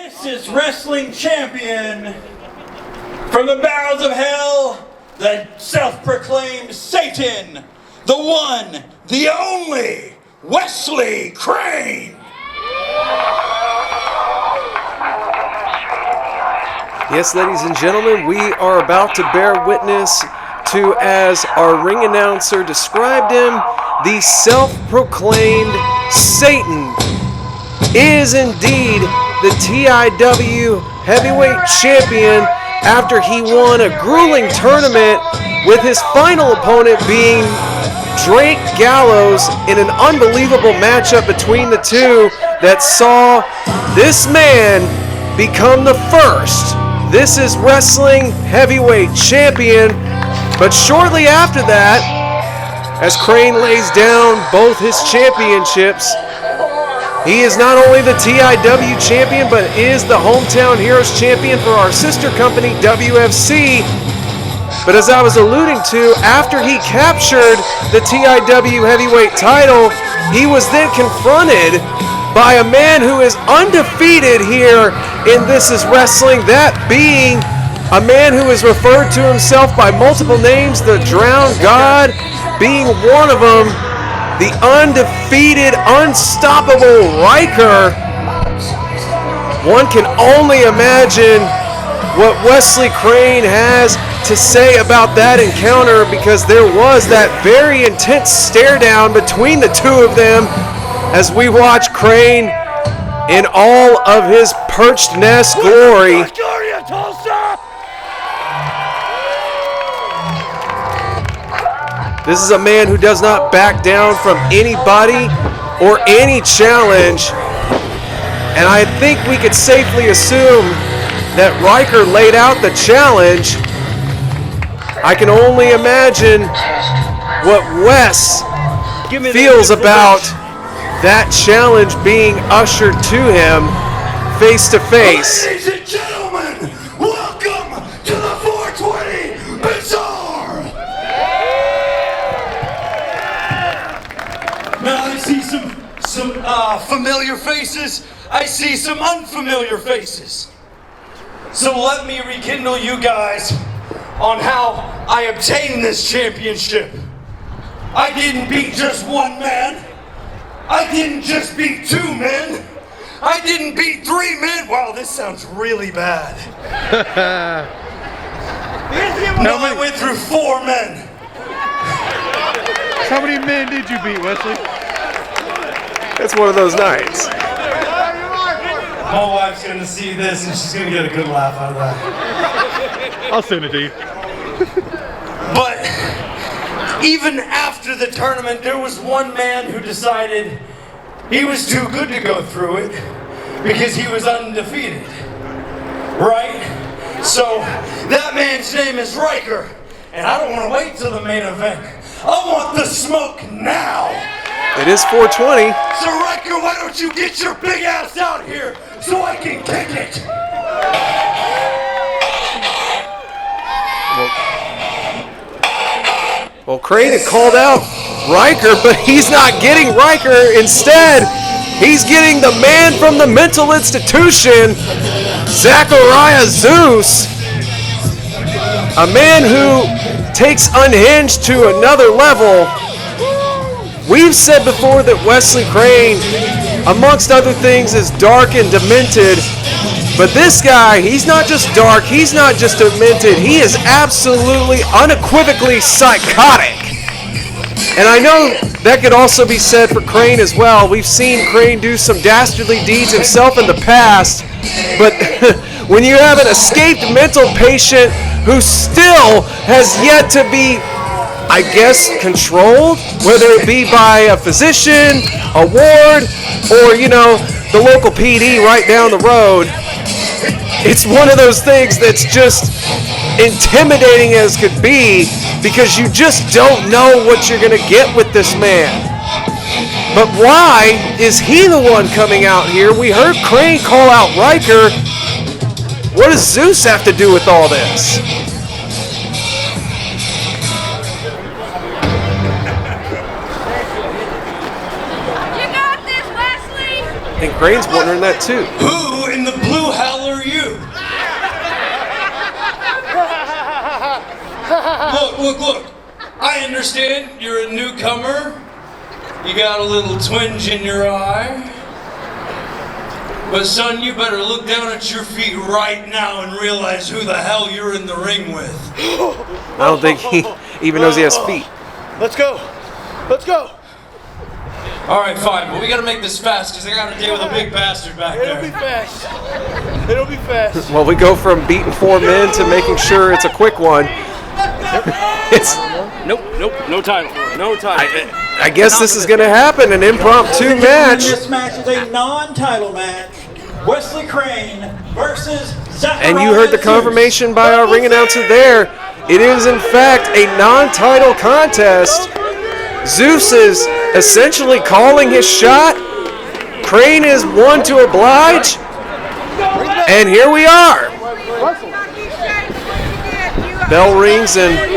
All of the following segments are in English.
This is wrestling champion from the bowels of hell, the self-proclaimed Satan, the one, the only, Wesley Crane. Yes, ladies and gentlemen, we are about to bear witness to, as our ring announcer described him, the self-proclaimed Satan is indeed the TIW heavyweight champion after he won a grueling tournament, with his final opponent being Drake Gallows in an unbelievable matchup between the two that saw this man become the first This Is Wrestling heavyweight champion. But shortly after that, as Crane lays down both his championships, he is not only the TIW champion, but is the Hometown Heroes champion for our sister company, WFC. But as I was alluding to, after he captured the TIW heavyweight title, he was then confronted by a man who is undefeated here in This Is Wrestling, that being a man who is referred to himself by multiple names, the Drowned God being one of them, the undefeated, unstoppable Riker. One can only imagine what Wesley Crane has to say about that encounter, because there was that very intense stare down between the two of them as we watch Crane in all of his perched nest glory. Tulsa! This is a man who does not back down from anybody or any challenge. And I think we could safely assume that Riker laid out the challenge. I can only imagine what Wes feels about that challenge being ushered to him face to face. Ladies and gentlemen, welcome to the 420 Bazaar! Now I see some familiar faces. I see some unfamiliar faces. So let me rekindle you guys on how I obtained this championship. I didn't beat just one man. I didn't just beat two men. I didn't beat three men. Wow, this sounds really bad. No, I went through four men. How many men did you beat, Wesley? It's one of those nights. My wife's gonna see this and she's gonna get a good laugh out of that. I'll send it to you. But even after the tournament, there was one man who decided he was too good to go through it because he was undefeated, right? So that man's name is Riker, and I don't want to wait till the main event. I want the smoke now. It is 420. So Riker, why don't you get your big ass out here so I can kick it? Well, Crane had called out Riker, but he's not getting Riker. Instead, he's getting the man from the mental institution, Zachariah Zues, a man who takes Unhinged to another level. We've said before that Wesley Crane, amongst other things, is dark and demented. But this guy, he's not just dark, he's not just demented, he is absolutely, unequivocally psychotic. And I know that could also be said for Crane as well. We've seen Crane do some dastardly deeds himself in the past, but when you have an escaped mental patient who still has yet to be, I guess, controlled, whether it be by a physician, a ward, or, the local PD right down the road, it's one of those things that's just intimidating as could be, because you just don't know what you're going to get with this man. But why is he the one coming out here? We heard Crane call out Riker. What does Zeus have to do with all this? You got this, Wesley! I think Crane's wondering that too. Who in the blue hat Look. I understand you're a newcomer. You got a little twinge in your eye. But son, you better look down at your feet right now and realize who the hell you're in the ring with. I don't think he even knows he has feet. Let's go. All right, fine, but we gotta make this fast because I gotta deal with a big bastard back there. It'll be fast. Well, we go from beating 4 men to making sure it's a quick one. It's Nope, no title. I guess this is going to happen, an impromptu match. This match is a non-title match. Wesley Crane versus Zachariah And you heard the Zues. confirmation by our ring announcer there. It is, in fact, a non-title contest. Zeus is essentially calling his shot. Crane is one to oblige. And here we are. Bell rings, and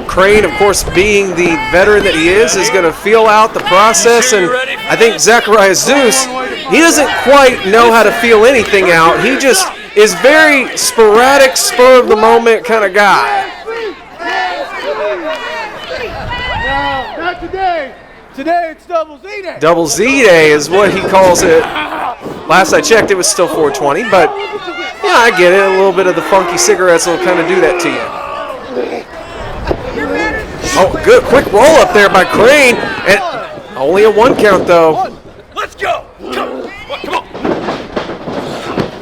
Crane, of course, being the veteran that he is going to feel out the process. And I think Zachariah Zues, he doesn't quite know how to feel anything out. He just is very sporadic, spur of the moment kind of guy. No, not today. Today it's Double Z Day. Double Z Day is what he calls it. Last I checked, it was still 420, but yeah, I get it. A little bit of the funky cigarettes will kind of do that to you. Oh, good. Quick roll up there by Crane. And only a 1 count, though. Let's go. Come on.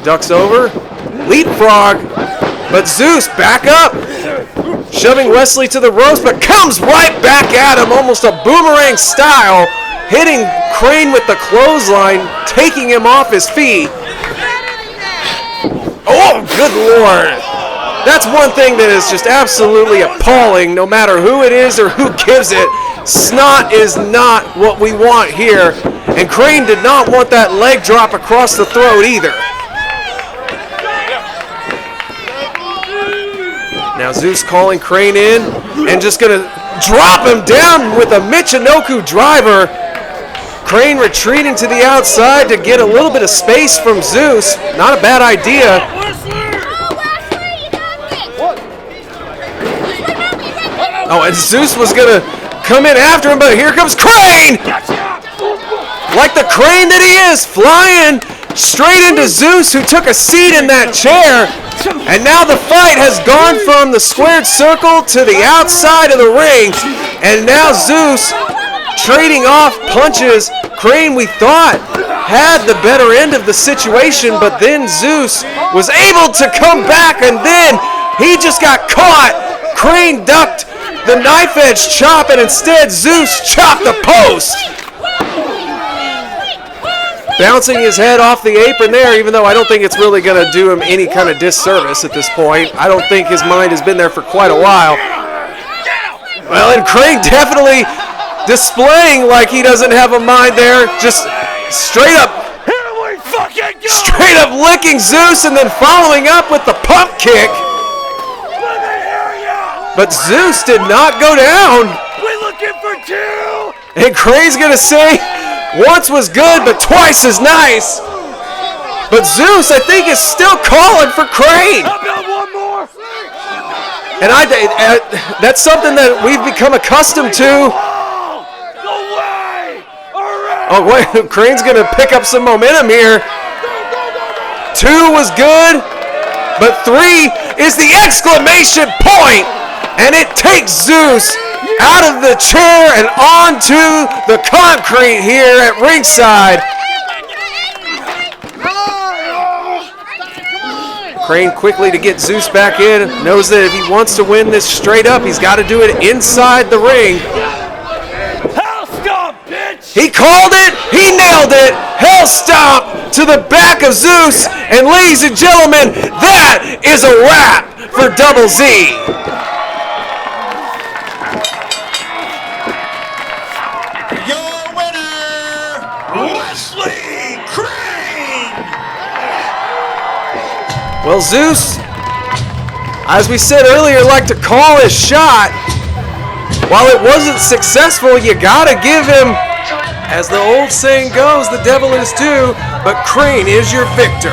Ducks over. Leapfrog. But Zeus back up. Shoving Wesley to the ropes, but comes right back at him, almost a boomerang style. Hitting Crane with the clothesline, taking him off his feet. Oh, good Lord. That's one thing that is just absolutely appalling, no matter who it is or who gives it. Snot is not what we want here. And Crane did not want that leg drop across the throat either. Now Zeus calling Crane in and just going to drop him down with a Michinoku driver. Crane retreating to the outside to get a little bit of space from Zeus. Not a bad idea. Oh, and Zeus was going to come in after him, but here comes Crane! Like the Crane that he is, flying straight into Zeus, who took a seat in that chair. And now the fight has gone from the squared circle to the outside of the ring. And now Zeus trading off punches. Crane, we thought, had the better end of the situation, but then Zeus was able to come back, and then he just got caught. Crane ducked the knife edge chop, and instead Zeus chopped the post. Bouncing his head off the apron there, even though I don't think it's really going to do him any kind of disservice at this point. I don't think his mind has been there for quite a while. Well, and Crane definitely displaying like he doesn't have a mind there, just straight up licking Zeus and then following up with the pump kick. But Zeus did not go down. We're looking for 2. And Crane's going to say, once was good, but twice is nice. But Zeus, I think, is still calling for Crane. How about one more? And that's something that we've become accustomed to. Oh, wait, Crane's going to pick up some momentum here. 2 was good, but 3 is the exclamation point. And it takes Zeus out of the chair and onto the concrete here at ringside. Crane quickly to get Zeus back in. Knows that if he wants to win this straight up, he's got to do it inside the ring. Hell stomp, bitch! He called it. He nailed it. Hell stomp to the back of Zeus. And ladies and gentlemen, that is a wrap for Double Z. Wesley Crane! Well, Zeus, as we said earlier, liked to call his shot. While it wasn't successful, you gotta give him, as the old saying goes, the devil is due, but Crane is your victor.